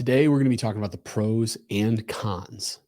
Today, we're going to be talking about the pros and cons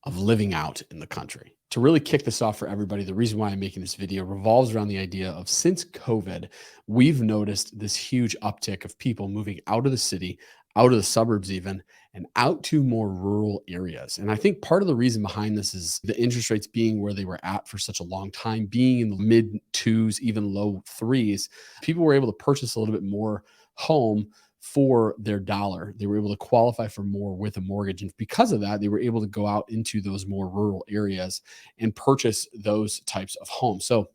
of living out in the country. To really kick this off for everybody, the reason why I'm making this video revolves around the idea of since COVID, we've noticed this huge uptick of people moving out of the city, out of the suburbs even, and out to more rural areas. And I think part of the reason behind this is the interest rates being where they were at for such a long time, being in the mid twos, even low threes. People were able to purchase a little bit more home for their dollar. They were able to qualify for more with a mortgage. And because of that, they were able to go out into those more rural areas and purchase those types of homes. So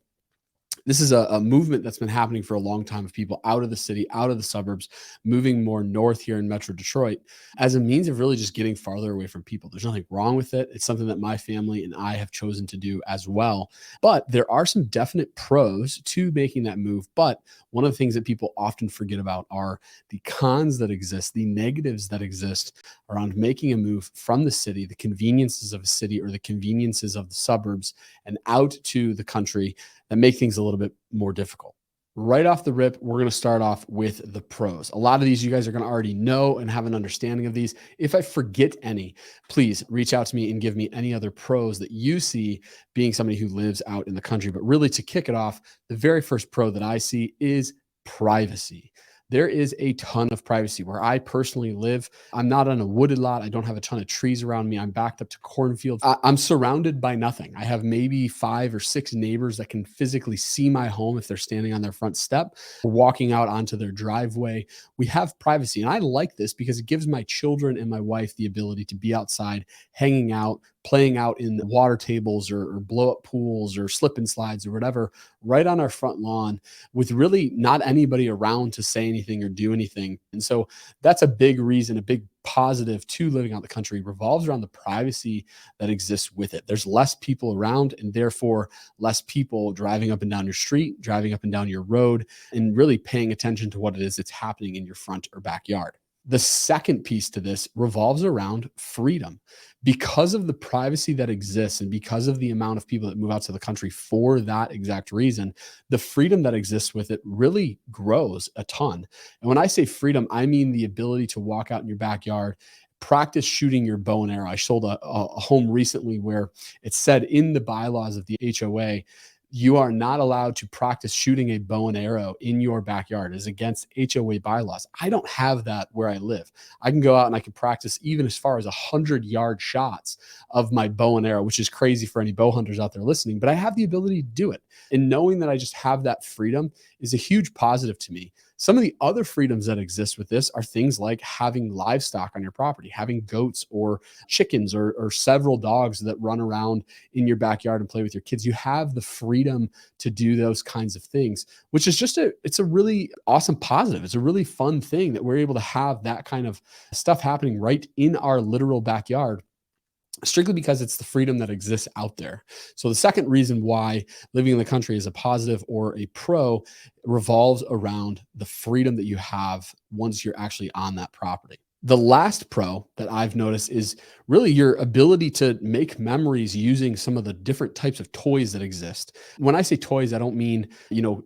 this is a movement that's been happening for a long time of people out of the city, out of the suburbs, moving more north here in Metro Detroit as a means of really just getting farther away from people. There's nothing wrong with it. It's something that my family and I have chosen to do as well. But there are some definite pros to making that move. But one of the things that people often forget about are the cons that exist, the negatives that exist around making a move from the city, the conveniences of a city or the conveniences of the suburbs and out to the country that make things a little bit more difficult. Right off the rip, we're going to start off with the pros. A lot of these you guys are going to already know and have an understanding of these. If I forget any, please reach out to me and give me any other pros that you see being somebody who lives out in the country. But really, to kick it off, the very first pro that I see is privacy. There is a ton of privacy where I personally live. I'm not on a wooded lot. I don't have a ton of trees around me. I'm backed up to cornfields. I'm surrounded by nothing. I have maybe 5 or 6 neighbors that can physically see my home if they're standing on their front step or walking out onto their driveway. We have privacy. And I like this because it gives my children and my wife the ability to be outside, hanging out, playing out in the water tables or blow up pools or slip and slides or whatever, right on our front lawn with really not anybody around to say anything or do anything. And so that's a big reason, a big positive to living out the country revolves around the privacy that exists with it. There's less people around and therefore less people driving up and down your street, driving up and down your road, and really paying attention to what it is that's happening in your front or backyard. The second piece to this revolves around freedom. Because of the privacy that exists and because of the amount of people that move out to the country for that exact reason, the freedom that exists with it really grows a ton. And when I say freedom, I mean the ability to walk out in your backyard, practice shooting your bow and arrow. I sold a home recently where it said in the bylaws of the HOA, you are not allowed to practice shooting a bow and arrow in your backyard. It is against HOA bylaws. I don't have that where I live. I can go out and I can practice even as far as 100-yard shots of my bow and arrow, which is crazy for any bow hunters out there listening, but I have the ability to do it. And knowing that I just have that freedom is a huge positive to me. Some of the other freedoms that exist with this are things like having livestock on your property, having goats or chickens or several dogs that run around in your backyard and play with your kids. You have the freedom to do those kinds of things, which is it's a really awesome positive. It's a really fun thing that we're able to have that kind of stuff happening right in our literal backyard, strictly because it's the freedom that exists out there. So the second reason why living in the country is a positive or a pro revolves around the freedom that you have once you're actually on that property. The last pro that I've noticed is really your ability to make memories using some of the different types of toys that exist. When I say toys, I don't mean,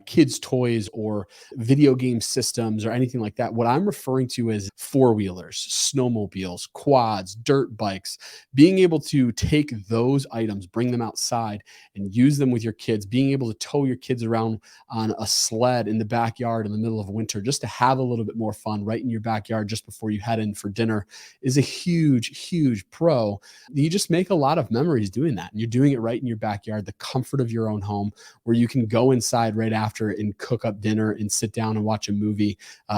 kids' toys or video game systems or anything like that. What I'm referring to is four-wheelers, snowmobiles, quads, dirt bikes, being able to take those items, bring them outside and use them with your kids, being able to tow your kids around on a sled in the backyard in the middle of winter, just to have a little bit more fun right in your backyard just before you head in for dinner is a huge, huge pro. You just make a lot of memories doing that. And you're doing it right in your backyard, the comfort of your own home, where you can go inside right after and cook up dinner and sit down and watch a movie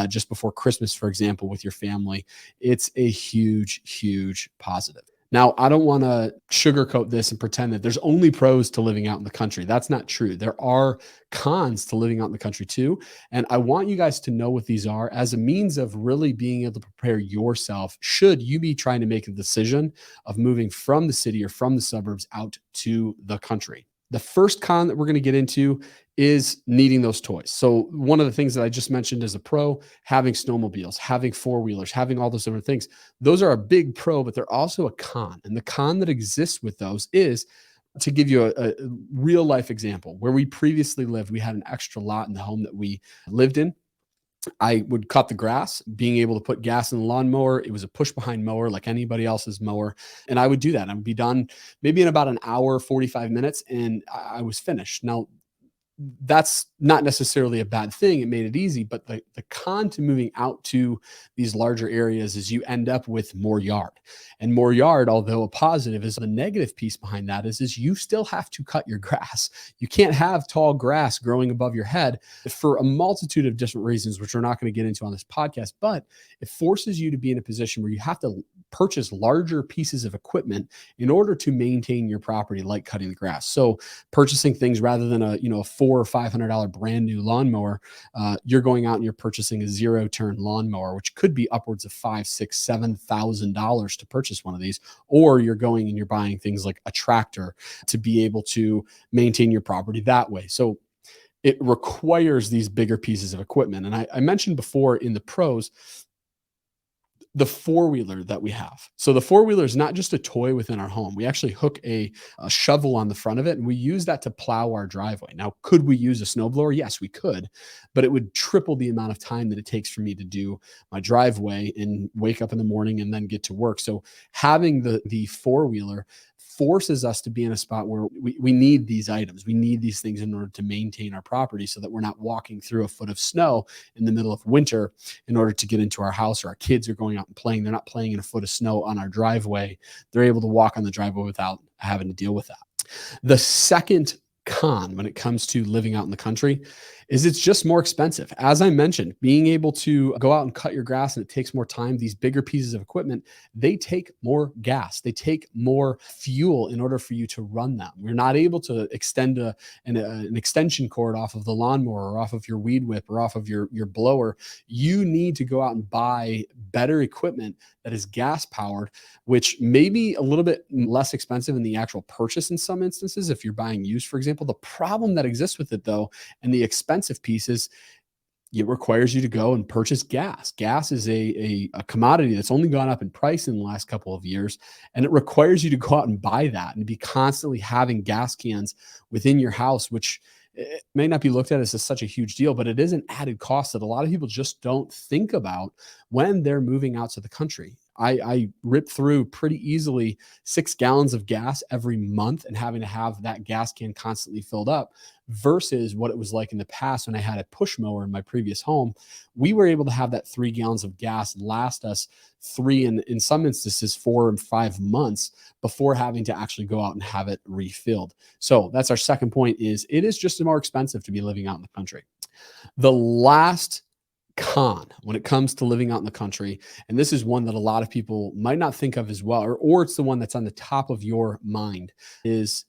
just before Christmas, for example, with your family. It's a huge, huge positive. Now, I don't want to sugarcoat this and pretend that there's only pros to living out in the country. That's not true. There are cons to living out in the country too. And I want you guys to know what these are as a means of really being able to prepare yourself should you be trying to make a decision of moving from the city or from the suburbs out to the country. The first con that we're going to get into is needing those toys. So one of the things that I just mentioned as a pro, having snowmobiles, having four-wheelers, having all those different things, those are a big pro, but they're also a con. And the con that exists with those is, to give you a real life example, where we previously lived, we had an extra lot in the home that we lived in. I would cut the grass, being able to put gas in the lawnmower. It was a push behind mower like anybody else's mower. And I would do that. I would be done maybe in about an hour, 45 minutes, and I was finished. Now, that's not necessarily a bad thing. It made it easy, but the con to moving out to these larger areas is you end up with more yard. And more yard, although a positive, is the negative piece behind that is you still have to cut your grass. You can't have tall grass growing above your head for a multitude of different reasons, which we're not going to get into on this podcast, but it forces you to be in a position where you have to purchase larger pieces of equipment in order to maintain your property, like cutting the grass. So purchasing things rather than a $400 or $500 brand new lawnmower, you're going out and you're purchasing a zero turn lawnmower, which could be upwards of $5, $6, $7,000 to purchase one of these. Or you're going and you're buying things like a tractor to be able to maintain your property that way. So it requires these bigger pieces of equipment. And I mentioned before in the pros, the four-wheeler that we have. So the four-wheeler is not just a toy within our home. We actually hook a shovel on the front of it, and we use that to plow our driveway. Now, could we use a snowblower? Yes, we could, but it would triple the amount of time that it takes for me to do my driveway and wake up in the morning and then get to work. So having the four-wheeler forces us to be in a spot where we need these items. We need these things in order to maintain our property so that we're not walking through a foot of snow in the middle of winter in order to get into our house, or our kids are going out and playing. They're not playing in a foot of snow on our driveway. They're able to walk on the driveway without having to deal with that. The second con when it comes to living out in the country is it's just more expensive. As I mentioned, being able to go out and cut your grass, and it takes more time. These bigger pieces of equipment, they take more gas. They take more fuel in order for you to run them. You're not able to extend an extension cord off of the lawnmower or off of your weed whip or off of your blower. You need to go out and buy better equipment that is gas powered, which may be a little bit less expensive in the actual purchase in some instances if you're buying used, for example. The problem that exists with it, though, and the expensive piece is it requires you to go and purchase gas. Gas is a commodity that's only gone up in price in the last couple of years, and it requires you to go out and buy that and be constantly having gas cans within your house, which it may not be looked at as such a huge deal, but it is an added cost that a lot of people just don't think about when they're moving out to the country. I rip through pretty easily 6 gallons of gas every month and having to have that gas can constantly filled up versus what it was like in the past when I had a push mower in my previous home. We were able to have that 3 gallons of gas last us three, and in some instances, 4 and 5 months before having to actually go out and have it refilled. So that's our second point: is it is just more expensive to be living out in the country. The last con when it comes to living out in the country, and this is one that a lot of people might not think of as well, or it's the one that's on the top of your mind, is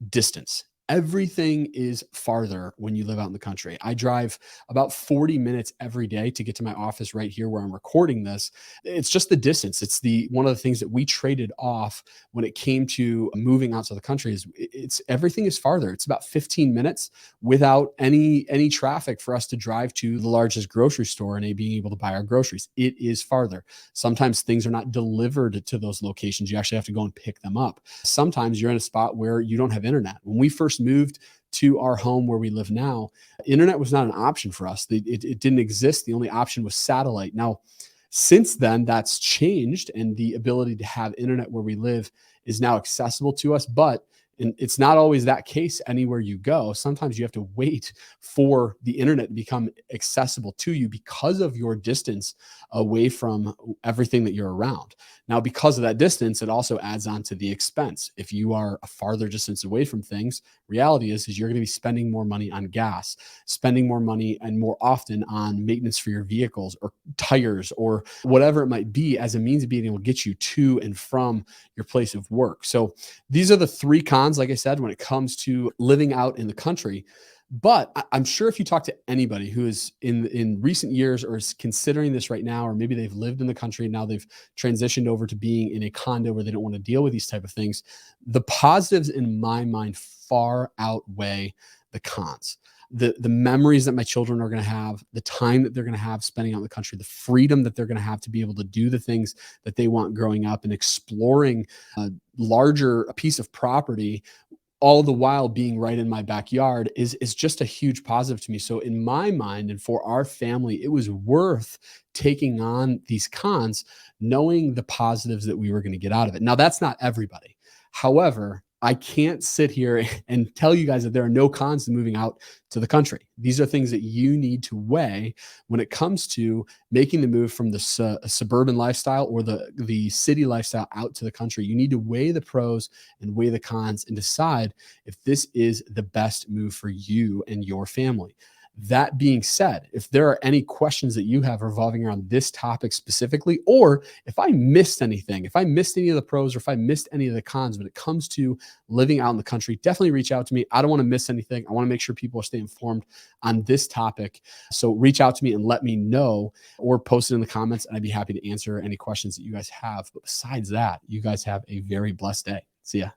distance. Everything is farther when you live out in the country. I drive about 40 minutes every day to get to my office right here where I'm recording this. It's just the distance. It's the one of the things that we traded off when it came to moving out to the country. Is it's everything is farther. It's about 15 minutes without any traffic for us to drive to the largest grocery store and being able to buy our groceries. It is farther. Sometimes things are not delivered to those locations. You actually have to go and pick them up. Sometimes you're in a spot where you don't have internet. When we first moved to our home where we live now, internet was not an option for us. It didn't exist. The only option was satellite. Now, since then, that's changed, and the ability to have internet where we live is now accessible to us. But it's not always that case anywhere you go. Sometimes you have to wait for the internet to become accessible to you because of your distance away from everything that you're around. Now, because of that distance, it also adds on to the expense. If you are a farther distance away from things, reality is you're going to be spending more money on gas, spending more money and more often on maintenance for your vehicles or tires or whatever it might be as a means of being able to get you to and from your place of work. So these are the three cons, like I said, when it comes to living out in the country. But I'm sure if you talk to anybody who is in recent years or is considering this right now, or maybe they've lived in the country and now they've transitioned over to being in a condo where they don't want to deal with these type of things, the positives in my mind far outweigh the cons. The memories that my children are going to have, the time that they're going to have spending out in the country, the freedom that they're going to have to be able to do the things that they want growing up and exploring a larger piece of property all the while being right in my backyard is just a huge positive to me. So in my mind and for our family, it was worth taking on these cons, knowing the positives that we were going to get out of it. Now that's not everybody. However, I can't sit here and tell you guys that there are no cons to moving out to the country. These are things that you need to weigh when it comes to making the move from the suburban lifestyle or the city lifestyle out to the country. You need to weigh the pros and weigh the cons and decide if this is the best move for you and your family. That being said, if there are any questions that you have revolving around this topic specifically, or if I missed anything, if I missed any of the pros or if I missed any of the cons when it comes to living out in the country, definitely reach out to me. I don't want to miss anything. I want to make sure people stay informed on this topic. So reach out to me and let me know, or post it in the comments, and I'd be happy to answer any questions that you guys have. But besides that, you guys have a very blessed day. See ya.